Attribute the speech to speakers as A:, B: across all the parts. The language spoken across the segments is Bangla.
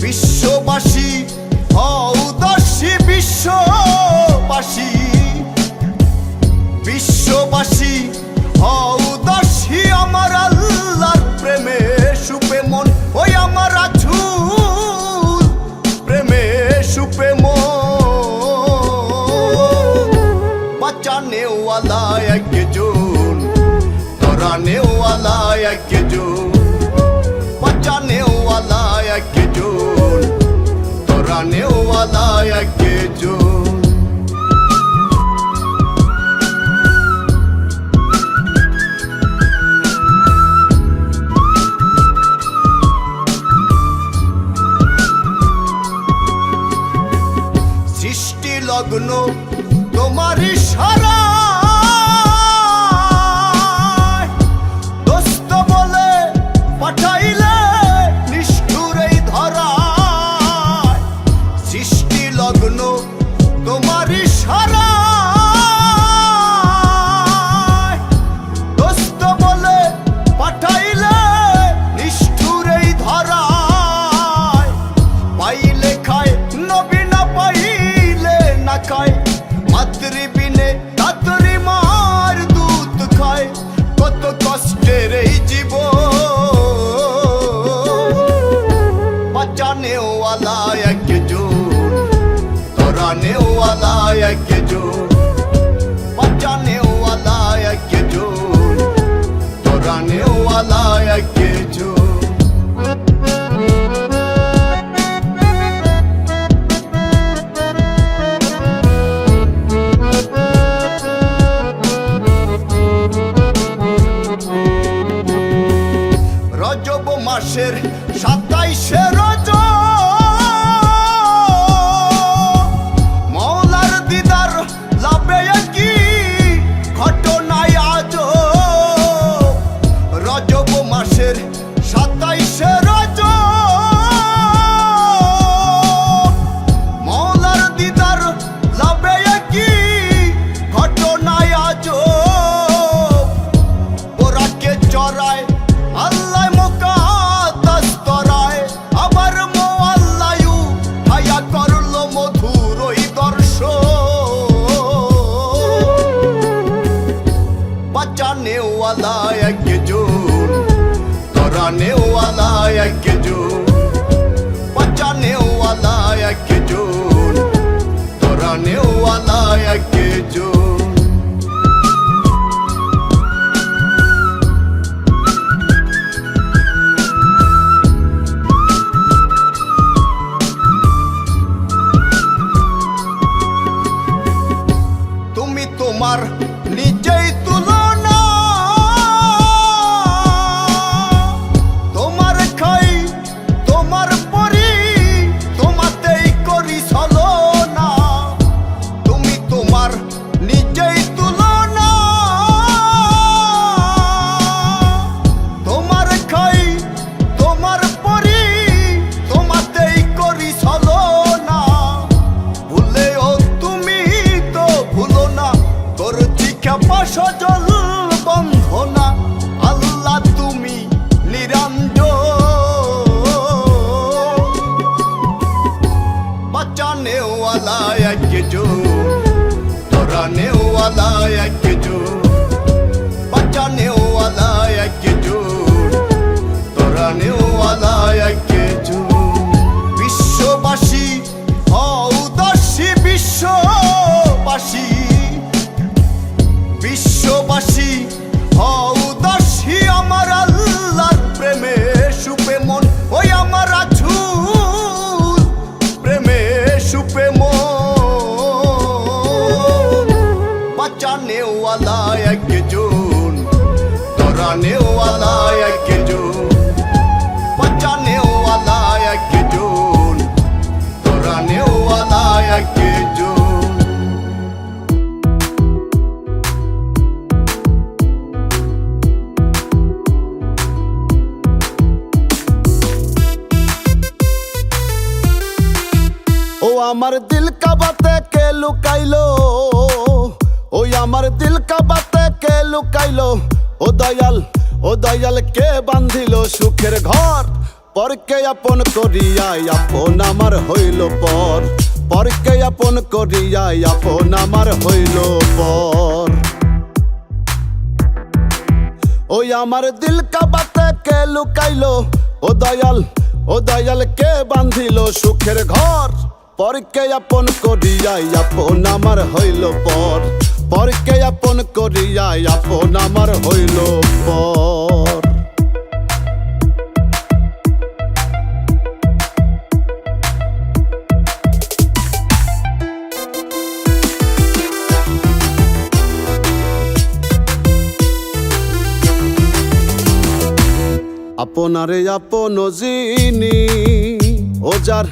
A: বিশ্ববাসী উদাসী, বিশ্ববাসী বিশ্ববাসী উদাসী আমার আল্লাহর প্রেমে সুপে মন, ওই আমার রাসূল প্রেমে সুপে মন। বাঁচানেওয়ালা একজন, ধরানেওয়ালা একজন, বাঁচানেওয়ালা একজন, ধরানেওয়ালা একজন। সৃষ্টি লগ্ন তোমার ইশারায়, দোস্ত বলে পাঠাইলে নিষ্ঠুর এই ধরায়। সৃষ্টি লগ্ন তোমার ইশারায়, দোস্ত বলে পাঠাইলে নিষ্ঠুর এই ধরায়। পাইলে খায় নবী, না পাইলে না খায়, মাতৃবিনে তাতরি মার দুধ খায়। কত কষ্টের এই জীবন, বাঁচানেওয়ালা একজন, ধরানেওয়ালা একজন, বাঁচানেওয়ালা একজন, ধরানেওয়ালা একজন। রজব মাসের 27শে রজব, মওলার দিদার লাভে কি ঘটনায় আজব। রজব মাসের 27শে রজব, মওলার দিদার লাভে কি ঘটনায় আজব। ওরাকে চড়ায় আল্লাহ মুকাদ্দাস তরায়, আবার মোয়াল্লায়ু হায়া করলো মধুর ওই দর্শন। বাঁচানেওয়ালা একজন, ধরানেওয়ালা একজন, বাঁচানেওয়ালা একজন, ধরানেওয়ালা একজন। তুমি তোমার নিজেই তুলনা, তোমার খাই তোমার পরি, তোমাতেই করি ছলনা। তুমি তোমার নিজেই তুলনা, তোমার খাই তোমার পরি, তোমাতেই করি ছলনা। ভুলেও তুমি তো ভুলো না, তোর জিজ্ঞাসা সজল বন্ধনা। আল্লাহ তুমি নিরঞ্জন, বাঁচানেওয়ালা একজন, ধরানেওয়ালা একজন, বাঁচানেওয়ালা একজন, ধরানেওয়ালা একজন। বিশ্ববাসী উদাসী, বিশ্ববাসী বিশ্ববাসী উদাসী আমার আল্লাহর প্রেমে সুপে মন, ওই আমার রাসূল প্রেমে সুপে মন। বাঁচানেওয়ালা একজন, ধরানেওয়ালা একজন, বাঁচানেওয়ালা একজন, ধরানেওয়ালা আমার দিল কা বাতে কে লুকাইলো, ওই আমার দিল কা বাতে কে লুকাইলো, ও দয়াল কে বান্ধিল সুখের ঘর, পরকে আপন করিয়া আপন আমার হইল পর, পরকে আপন করিয়া আপন আমার হইল পর। ওই আমার দিল কা বাতে কে লুকাইলো, ও দয়াল কে বান্ধিল সুখের ঘর, পরকে আপন করিয়া আপন আমার হইল পর, পরকে আপন করিয়া আপন আমার হইল পর। আপনারে আপন জিনি, ও যার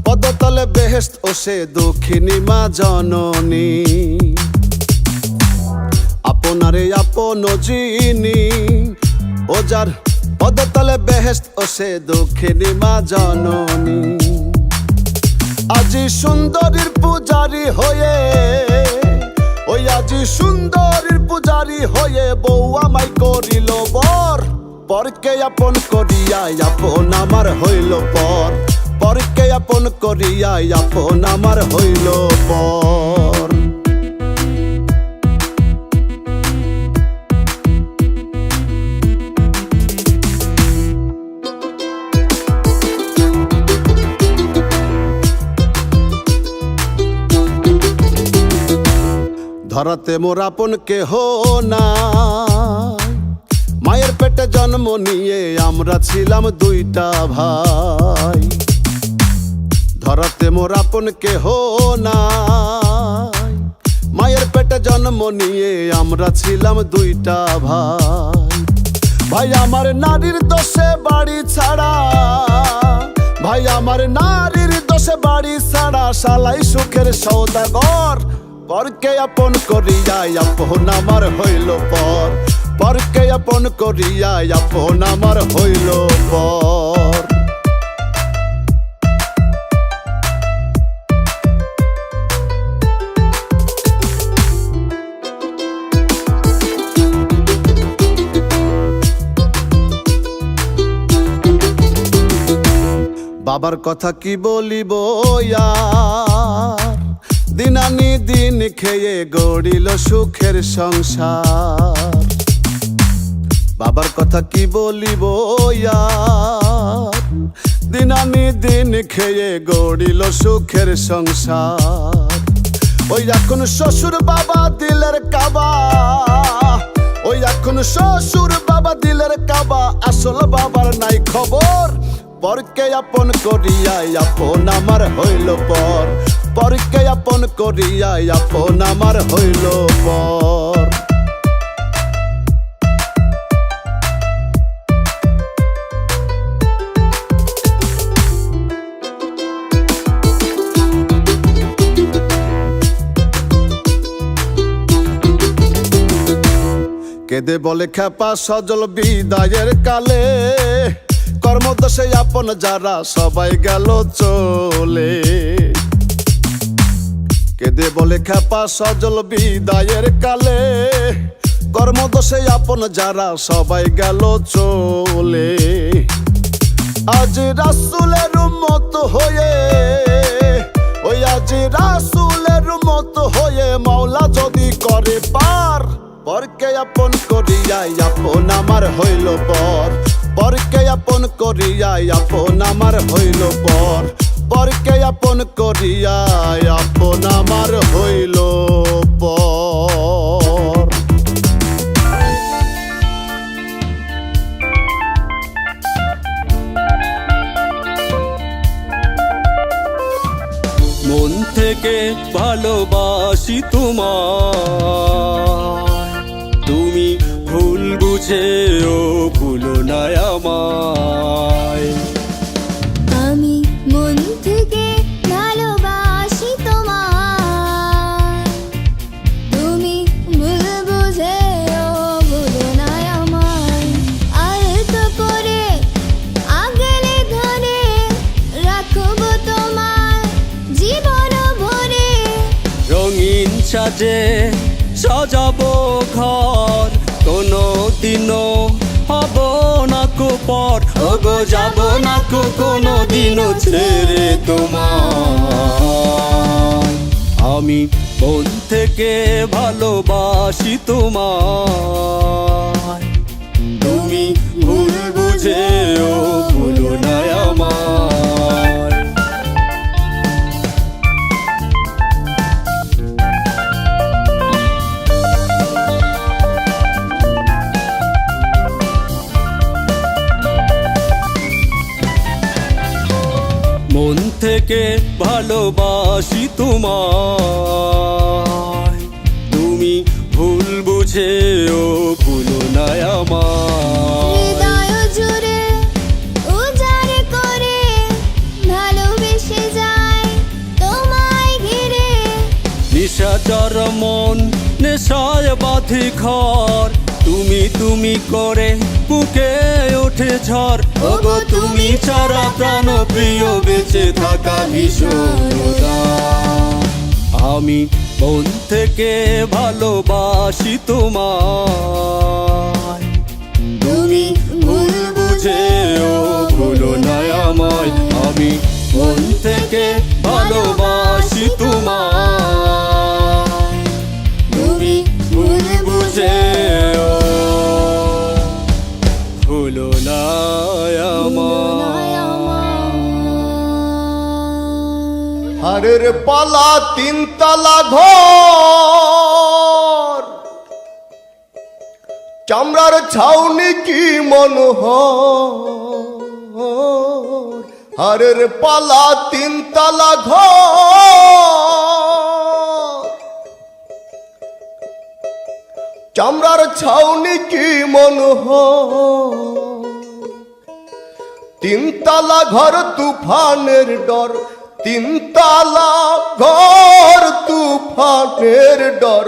A: পদতলে বেহেশত ও সে দুঃখিনী মা জননী। আপনারে আপন জিনি, ও যার পদতলে বেহেশত ও সে দুঃখিনী মা জননী। আজি সুন্দরীর পূজারি হয়ে, ওই আজি সুন্দরীর পূজারি হয়ে বউ আমায় করিল বর, পরকে আপন করিয়া আপন আমার হইল পর, পরকে আপন করিয়া আপন আমার হইল পর। ধরাতে মোর আপন কেহ না, মায়ের পেটে জন্ম নিয়ে আমরা ছিলাম দুইটা ভাই। ধরাতে মোর আপন কেহ না, মায়ের পেটে জন্ম নিয়ে আমরা ছিলাম দুইটা ভাই। ভাই আমার নারীর দোষে বাড়ি ছাড়া, ভাই আমার নারীর দোষে বাড়ি ছাড়া, শালাই সুখের সৌদাগর, পরকে আপন করিয়া আপন আমার হইল পর, পরকে আপন করিয়া আপন আমার হইল পর। বাবার কথা কি বলিব আর, দিন আনি দিন খেয়ে গড়িল সুখের সংসার। বাবার কথা কি বলিব আর, দিন আনি দিন খেয়ে গড়িল সুখের সংসার। ওই এখন শ্বশুর বাবা দিলের কাবা, ওই এখন শ্বশুর বাবা দিলের কাবা, আসল বাবার নাই খবর, পরকে আপন করিয়া আপন আমার হইল পর, পরকে আপন করিয়া আপন আমার হইল পর। কেদে বলে খেপা সজল বিদায়ের কালে, কর্মদোষে আপন যারা সবাই গেল চলে। কেদে বলে খেপা সজল বিদায়ের কালে, কর্মদোষে আপন যারা সবাই গেল চলে। আজ রাসূলের উম্মত হয়ে, ওই আজ রাসূলের উম্মত হয়ে মাওলা যদি করে পার, পরকে আপন করিয়া আপন আমার হইল পর, পরকে আপন করিয়া আপন আমার হইল পর, পরকে আপন করিয়া আপন আমার হইল পর।
B: মন থেকে ভালোবাসি তোমায়, তুমি ভুল বুঝেও ভুলো না আমায়।
C: আমি মন থেকে ভালোবাসি তোমায়, তুমি ভুল বুঝেও ভুলো না আমায়। আলতো করে আগলে ধরে রাখবো তোমায় জীবন
B: সাজে সাজাবো ঘর, কোনো দিনও হব না কো পর, ওগো যাব না কো কোনো দিনও ছেড়ে তোমার। আমি মন থেকে ভালোবাসি তোমায়, তুমি ভুল বুঝেও ভুলো না আমায়। মন থেকে ভালোবাসি তোমায়, তুমি ভুল বুঝেও ভুলো না আমায়।
C: হৃদয় জুড়ে উজাড় করে ভালোবেসে যায় তোমায় ঘিরে।
B: নিশাচর মন নেশায় বাঁধি ঘর, তুমি তুমি করে বুকে ওঠে ঝড়, ওগো তুমি ছাড়া প্রাণ প্রিয় বেঁচে থাকা ভীষণ উদার। আমি মন থেকে ভালোবাসি তোমায়, তুমি ভুল বুঝেও ভুলো না আমায়। আমি মন থেকে ভালোবাসি তোমায়, তুমি ভুল বুঝেও ভুলো না আমায়।
A: হারের পালা তিনতলা ঘর, চামড়ার ছাউনি কি মনোহর। হারের পালা তিনতলা ঘর, চামড়ার ছাউনি কি মনোহর। তিনতলা ঘর তুফানের ডর, তিনতলা ঘর তুফানের ডর,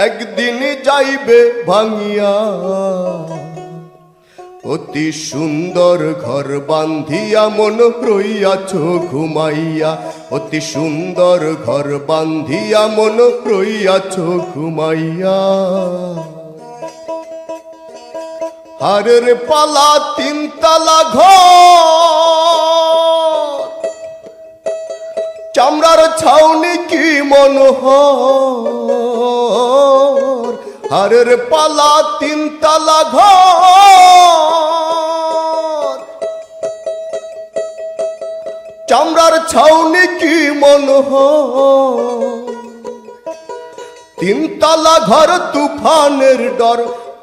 A: একদিন যাইবে ভাঙিয়া। অতি সুন্দর ঘর বান্ধিয়া মন রইয়াছ ঘুমাইয়া, অতি সুন্দর ঘর বান্ধিয়া মন রইয়াছ ঘুমাইয়া। হারের পালা তিনতলা ঘর, চামড়ার ছাউনি কি মনোহর। হারের পালা তিনতলা ঘর, চামড়ার ছাউনি কি মনোহর। তিনতলা ঘর তুফানের ডর,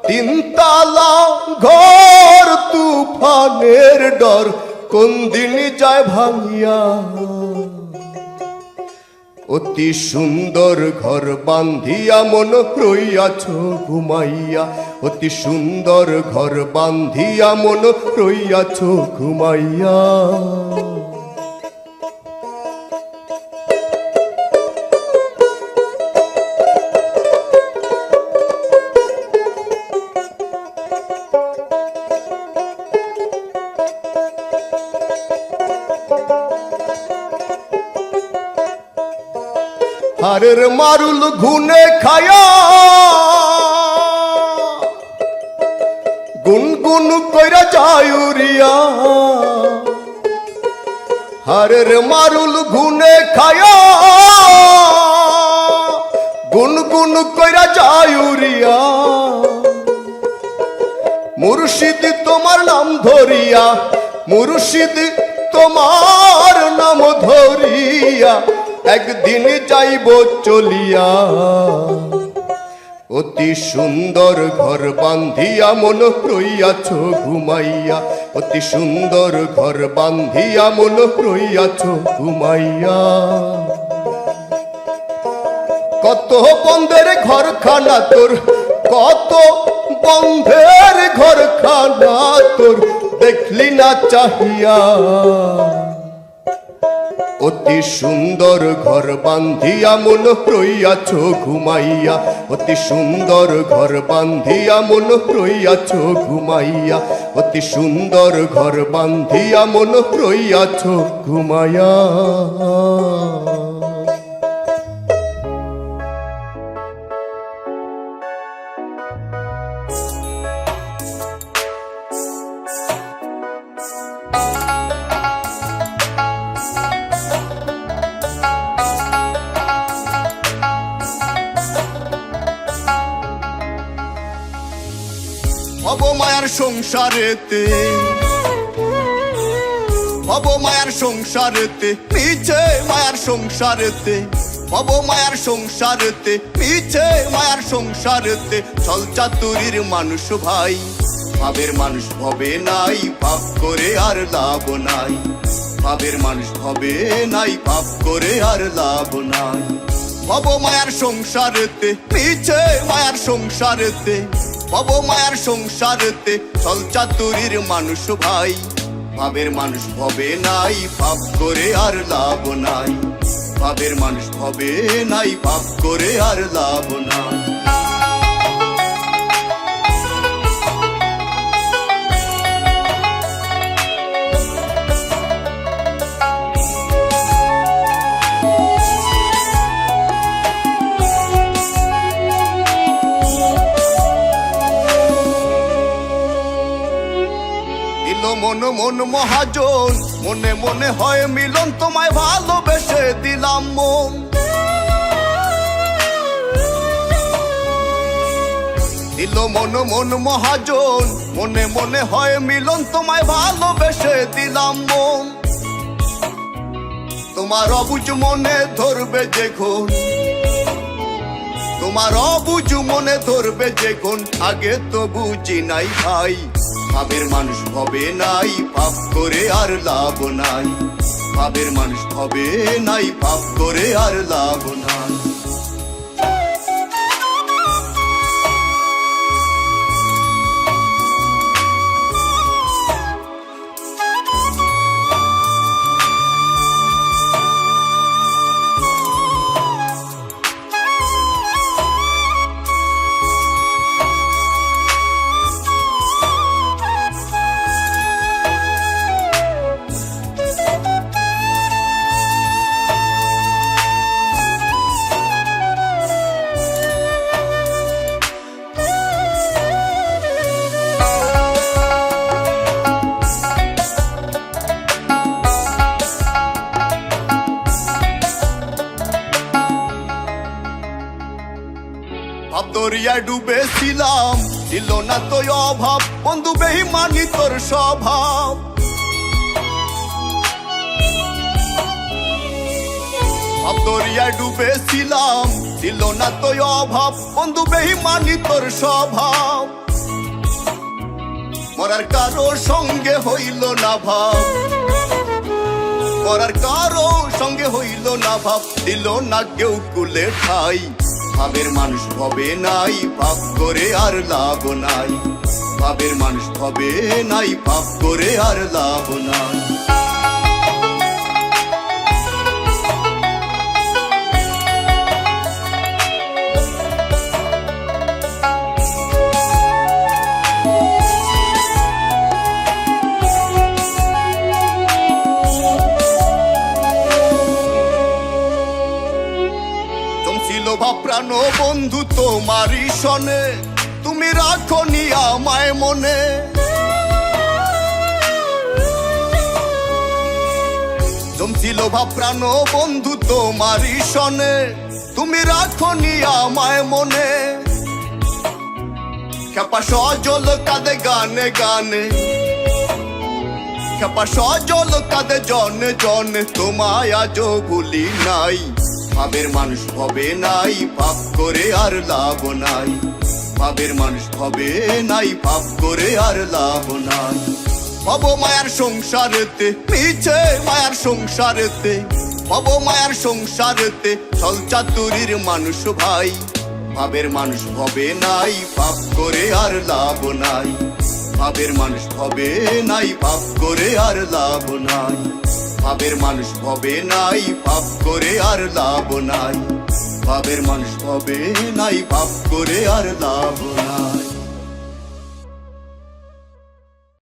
A: তিনতলা ঘর তুফানের ডর, কোন দিন যায় ভাঙিয়া। অতি সুন্দর ঘর বান্ধিয়া মন রইয়াছ ঘুমাইয়া, অতি সুন্দর ঘর বান্ধিয়া মন রইয়াছ ঘুমাইয়া। হারের মারুল ঘুনে খায়া, গুনগুন কইরা যায় উড়িয়া। হারের মারুল ঘুনে খায়া, গুনগুন কইরা যায় উড়িয়া। মুর্শিদ তোমার নাম ধরিয়া, মুর্শিদ তোমার নাম ধরিয়া, একদিন যাইব চলিয়া। অতি সুন্দর ঘর বান্ধিয়া মন রইয়াছ ঘুমাইয়া, অতি সুন্দর ঘর বান্ধিয়া মন রইয়াছ ঘুমাইয়া। কত বন্ধের ঘরখানা তোর, কত বন্ধের ঘরখানা তোর, দেখলি না চাহিয়া। অতি সুন্দর ঘর বান্ধিয়া মন রইয়াছ ঘুমাইয়া, অতি সুন্দর ঘর বান্ধিয়া মন রইয়াছ ঘুমাইয়া, অতি সুন্দর ঘর বান্ধিয়া মন রইয়াছ ঘুমাইয়া। সংসারেতে, ভব মায়ার সংসারেতে, মিছে মায়ার সংসারেতে, ভব মায়ার সংসারেতে, মিছে মায়ার সংসারেতে, ছল চাতুরীর মানুষ ভাই। ভাবের মানুষ ভবে নাই, পাপ করে আর লাভ নাই। ভাবের মানুষ ভবে নাই, পাপ করে আর লাভ নাই। ভব মায়ার সংসারেতে, মিছে মায়ার সংসারেতে, ভব মায়ার সংসারেতে, ছল চাতুরীর মানুষ ভাই। ভাবের মানুষ ভবে নাই, পাপ করে আর লাভ নাই। ভাবের মানুষ ভবে নাই, পাপ করে আর লাভ নাই। মন মন মহাজন, মনে মনে হয় মিলন, তোমায় ভালোবেসে দিলাম মন। দিল মন মন মহাজন, মনে মনে হয় মিলন, তোমায় ভালোবেসে দিলাম মন। তোমার অবুঝ মনে ধরবে যখন, তোমার অবুঝ মনে ধরবে যখন, আগে তো বুঝি নাই ভাই। ভাবের মানুষ ভবে নাই, পাপ করে আর লাভ নাই। ভাবের মানুষ ভবে নাই, পাপ করে আর লাভ নাই। দরিয়ায় ডুবেছিলাম, ছিল না তো অভাব, বন্ধু বেঈমানি তোর স্বভাব। দরিয়ায় ডুবেছিলাম, ছিল না তো অভাব, বন্ধু বেঈমানি তোর স্বভাব। মরার কারো সঙ্গে হইল না ভাব, মরার কারো সঙ্গে হইল না ভাব, দিল না কেউ কুলে ঠাই। ভাবের মানুষ ভবে নাই, পাপ করে আর লাভ নাই। ভাবের মানুষ ভবে নাই, পাপ করে আর লাভ নাই। প্রাণ বন্ধু তোমারই সনে, তুমি রাখো নি আমায় মনে। জমছিল প্রাণ বন্ধু তোমারই সনে, তুমি রাখো নি আমায় মনে। খেপা সজল কাঁদে গানে গানে, খেপা সজল কাঁদে জনে জনে, তোমায় আজও ভুলি নাই। ভাবের মানুষ ভবে নাই, পাপ করে আর লাভ নাই। ভাবের মানুষ ভবে নাই, পাপ করে আর লাভ নাই। ভব মায়ার সংসারেতে, মিছে মায়ার সংসারেতে, ভব মায়ার সংসারেতে, ছল চাতুরীর মানুষ ভাই। ভাবের মানুষ ভবে নাই, পাপ করে আর লাভ নাই। ভাবের মানুষ ভবে নাই, পাপ করে আর লাভ নাই। ভাবের মানুষ ভবে নাই, পাপ করে আর লাভ নাই। ভাবের মানুষ ভবে নাই, পাপ করে আর লাভ নাই।